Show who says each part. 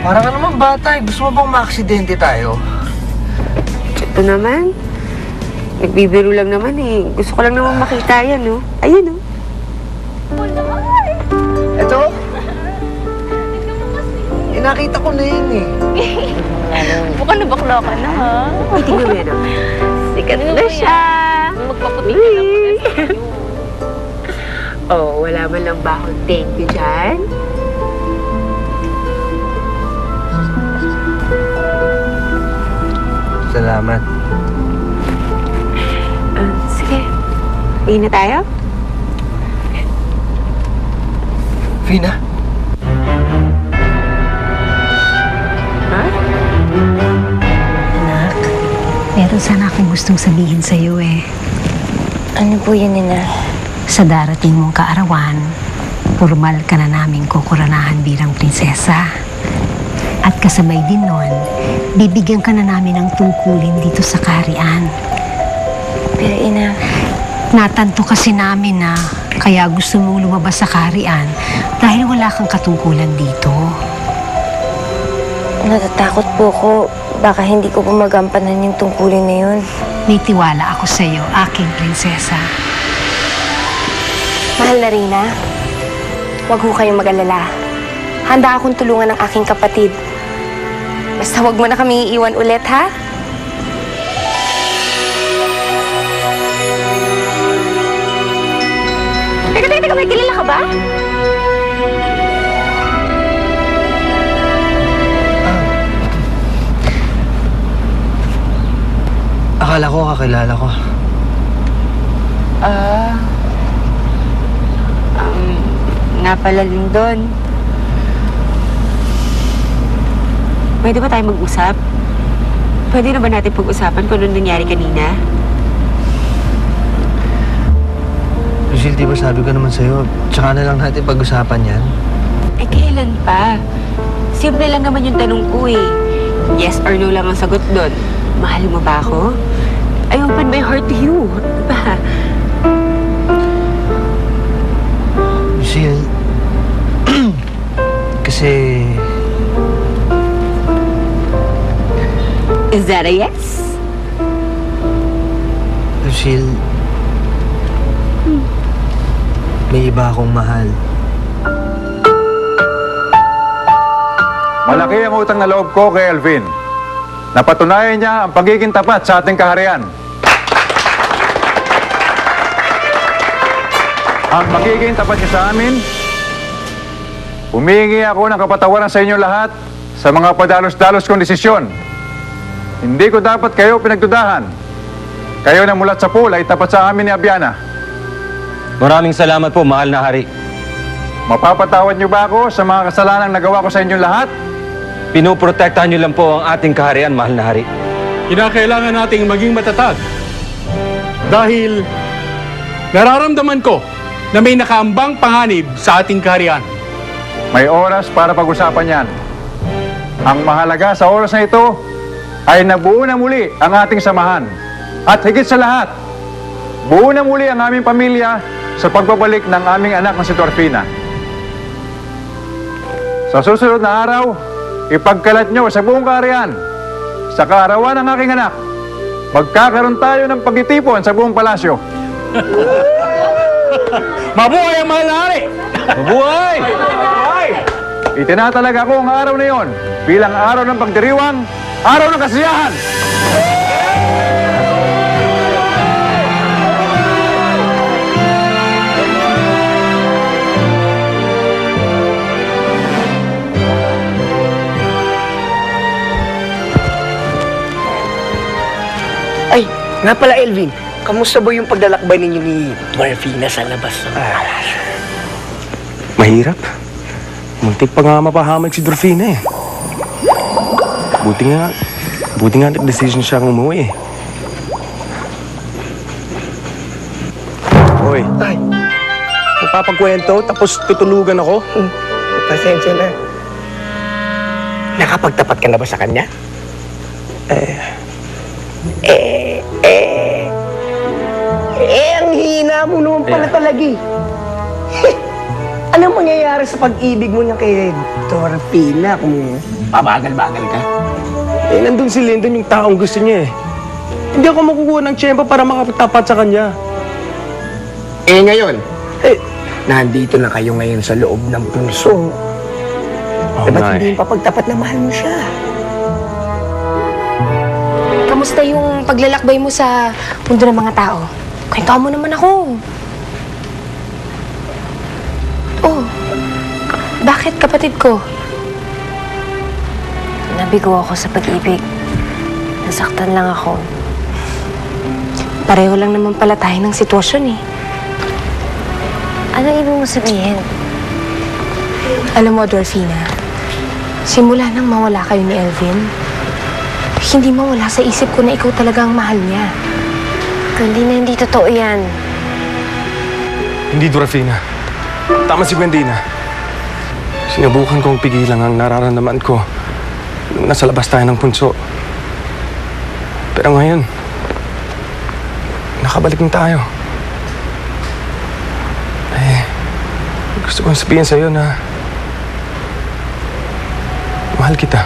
Speaker 1: Parang ka naman bata eh. Gusto mo bang maaksidente tayo?
Speaker 2: Ito naman. Nagbibiro lang naman eh. Gusto ko lang naman makita yan, no? Ayun, no?
Speaker 1: Ito? Nakita ko na yun eh.
Speaker 3: Baka nabakla ka na, ha?
Speaker 2: Ay, tingnan mo yan, no? Sikat na siya.
Speaker 3: Magpaputi ka lang pala sa'yo.
Speaker 2: Oh, wala man lang ba akong thank you dyan?
Speaker 1: Salamat.
Speaker 2: Sige. Uwi na tayo?
Speaker 1: Fina?
Speaker 2: Ha?
Speaker 4: Anak, meron sana akong gustong sabihin sa'yo eh.
Speaker 3: Ano po yun, Nina?
Speaker 4: Sa darating mong kaarawan, formal ka na naming kukuranahan bilang prinsesa. At kasabay din nun, bibigyan ka na namin ng tungkulin dito sa kaharian.
Speaker 3: Pero, Ina,
Speaker 4: Natanto kasi namin na kaya gusto mong lumabas sa kaharian dahil wala kang katungkulan dito.
Speaker 3: natatakot po ako. Baka hindi ko po magampanan yung tungkulin na yun.
Speaker 4: May tiwala ako sa'yo, aking prinsesa.
Speaker 3: Mahal na Rina, huwag ho kayong mag-alala. Handa akong tulungan ng aking kapatid. Basta huwag mo na kami iiwan ulit, ha? Teka, may kilala ka ba?
Speaker 1: Akala ko kakilala ko.
Speaker 2: Nga pala, Lindon. Pwede ba tayo mag-usap? Pwede na ba natin pag-usapan kung ano nangyari kanina?
Speaker 1: Lucille, di ba sabi ko naman sa'yo, tsaka na lang natin pag-usapan yan?
Speaker 2: Eh, kailan pa? Simple lang naman yung tanong ko eh. Yes or no lang ang sagot doon. Mahal mo ba ako? I open my heart to you. Diba?
Speaker 1: Lucille, kasi
Speaker 2: Is that a yes?
Speaker 1: Lucille, may iba akong mahal.
Speaker 5: Malaki ang utang na loob ko kay Alvin. Napatunayan niya ang pagiging tapat sa ating kaharian. Ang pagiging tapat niya sa amin, humingi ako ng kapatawaran sa inyo lahat sa mga padalos-dalos kong desisyon. Hindi ko dapat kayo pinagdudahan. Kayo na mulat sa pool ay tapat sa amin ni Abiana.
Speaker 6: Maraming salamat po, mahal na hari.
Speaker 5: Mapapatawad niyo ba ako sa mga kasalanang nagawa ko sa inyong lahat?
Speaker 6: Pinoprotektahan niyo lang po ang ating kaharian, mahal na hari.
Speaker 7: Kinakailangan nating maging matatag. Dahil nararamdaman ko na may nakaambang panganib sa ating kaharian.
Speaker 5: May oras para pag-usapan yan. Ang mahalaga sa oras na ito ay nabuo na muli ang ating samahan. At higit sa lahat, buo na muli ang aming pamilya sa pagbabalik ng aming anak na si Dorfina. Sa susunod na araw, ipagkalat nyo sa buong kaharian. Sa kaarawan ng aking anak, magkakaroon tayo ng pagtitipon sa buong palasyo.
Speaker 7: Mabuhay ang mahal na hari!
Speaker 6: Mabuhay!
Speaker 5: Itinatalaga ko ang araw na yon bilang araw ng pagdiriwang, araw ng kasiyahan!
Speaker 8: Ay, nga pala Elvin, kamusta ba yung paglalakbay ninyo ni Dwarfina sa labas ng palasyo?
Speaker 6: Mahirap. Muntik pa nga mapahamak si Dorfina eh. Buti nga nag-decision siyang umuwi eh. Hoy,
Speaker 8: Ay,
Speaker 6: magpapagkwento tapos tutulugan ako?
Speaker 8: pasensya na. Nakapagtapat ka na ba sa kanya? Ang hina mo naman pala talaga eh. Ang Anong mangyayari sa pag-ibig mo niya kay Dorfina kung pabagal-bagal ka?
Speaker 6: Eh, nandun si Lyndon yung taong gusto niya eh. Hindi ako makukuha ng tiyempo para makapagtapat sa kanya.
Speaker 8: Eh ngayon, nandito na kayo ngayon sa loob ng puso.
Speaker 6: Oo
Speaker 8: Ba't
Speaker 6: nga
Speaker 8: hindi
Speaker 6: eh.
Speaker 8: yung papagtapat na mahal mo siya?
Speaker 3: Kamusta yung paglalakbay mo sa mundo ng mga tao? Kwentuhan mo naman ako. Oh, bakit kapatid ko?
Speaker 9: Nabigo ako sa pag-ibig. Nasaktan lang ako.
Speaker 3: Pareho lang naman pala tayo ng sitwasyon eh.
Speaker 9: Anong ibig mo sabihin?
Speaker 3: Alam mo, Dorfina, simula nang mawala kayo ni Elvin, hindi mawala sa isip ko na ikaw talaga ang mahal niya.
Speaker 9: Kundi na hindi totoo yan.
Speaker 6: Hindi, Dorfina. Tama si Gwendina. Sinubukan kong pigilan ang nararamdaman ko nung nasa labas tayo ng punso. Pero ngayon, nakabalik na tayo. Eh, gusto kong sabihin sa'yo na mahal kita.